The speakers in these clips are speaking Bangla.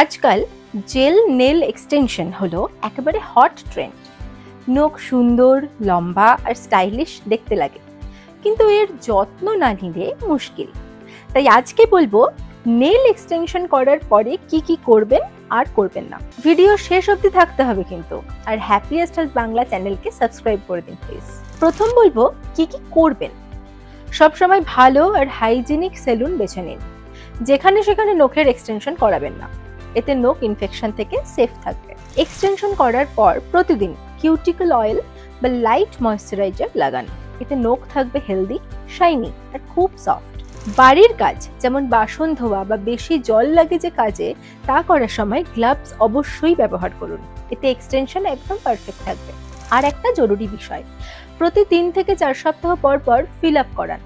আজকাল জেল নেল এক্সটেনশন হলো একেবারে হট ট্রেন্ড। নখ সুন্দর, লম্বা আর স্টাইলিশ দেখতে লাগে, কিন্তু এর যত্ন না নিলে মুশকিল। তাই আজকে বলবো নেল এক্সটেনশন করার পরে কি কি করবেন আর করবেন না। ভিডিও শেষ অবধি থাকতে হবে কিন্তু। আর হ্যাপিয়েস্ট হেলথ বাংলা চ্যানেলকে সাবস্ক্রাইব করে দিন প্লিজ। প্রথম বলবো কি কি করবেন। সবসময় ভালো আর হাইজিনিক সেলুন বেছে নিন, যেখানে সেখানে নখের এক্সটেনশন করাবেন না, এতে নখ ইনফেকশন থেকে সেফ থাকবে। এক্সটেনশন করার পর প্রতিদিন কিউটিকল অয়েল বা লাইট ময়েশ্চারাইজার লাগান, এতে নখ থাকবে হেলদি, শাইনি আর খুব সফট। বাড়ির কাজ যেমন বাসন ধোয়া বা বেশি জল লাগে যে কাজে, তা করার সময় গ্লাভস অবশ্যই ব্যবহার করুন, এতে এক্সটেনশন একদম পারফেক্ট থাকবে। আর একটা জরুরি বিষয়, প্রতি 3 থেকে 4 সপ্তাহ পর পর ফিল আপ করান,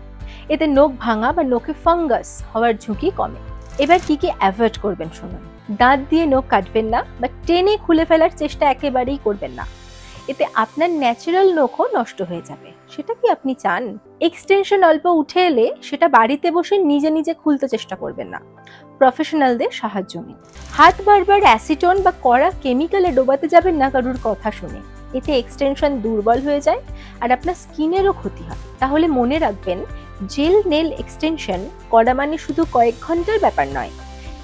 এতে নখ ভাঙা বা নখে ফাঙ্গাস হওয়ার ঝুঁকি কমে। এবার কি কি অ্যাভয়েড করবেন শুনুন। দাঁত দিয়ে নখ কাটবেন না বা টেনে খুলে ফেলার চেষ্টা একেবারেই করবেন না, এতে আপনার ন্যাচারাল নখও নষ্ট হয়ে যাবে। সেটা কি আপনি চান? এক্সটেনশন অল্প উঠে এলে সেটা বাড়িতে বসে নিজে নিজে খুলতে চেষ্টা করবেন না, প্রফেশনালদের সাহায্য নিন। হাত বারবার অ্যাসিটন বা কড়া কেমিক্যালে ডোবাতে যাবেন না কারুর কথা শুনে, এতে এক্সটেনশন দুর্বল হয়ে যায় আর আপনার স্কিনেরও ক্ষতি হয়। তাহলে মনে রাখবেন, জেল নেল এক্সটেনশন করা মানে শুধু কয়েক ঘন্টার ব্যাপার নয়,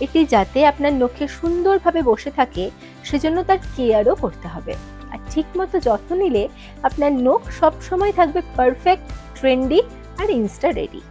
এটি যাতে আপনার নখে সুন্দরভাবে বসে থাকে সেজন্য তার কেয়ারও করতে হবে। আর ঠিকমতো যত্ন নিলে আপনার নখ সবসময় থাকবে পারফেক্ট, ট্রেন্ডি আর ইনস্টা রেডি।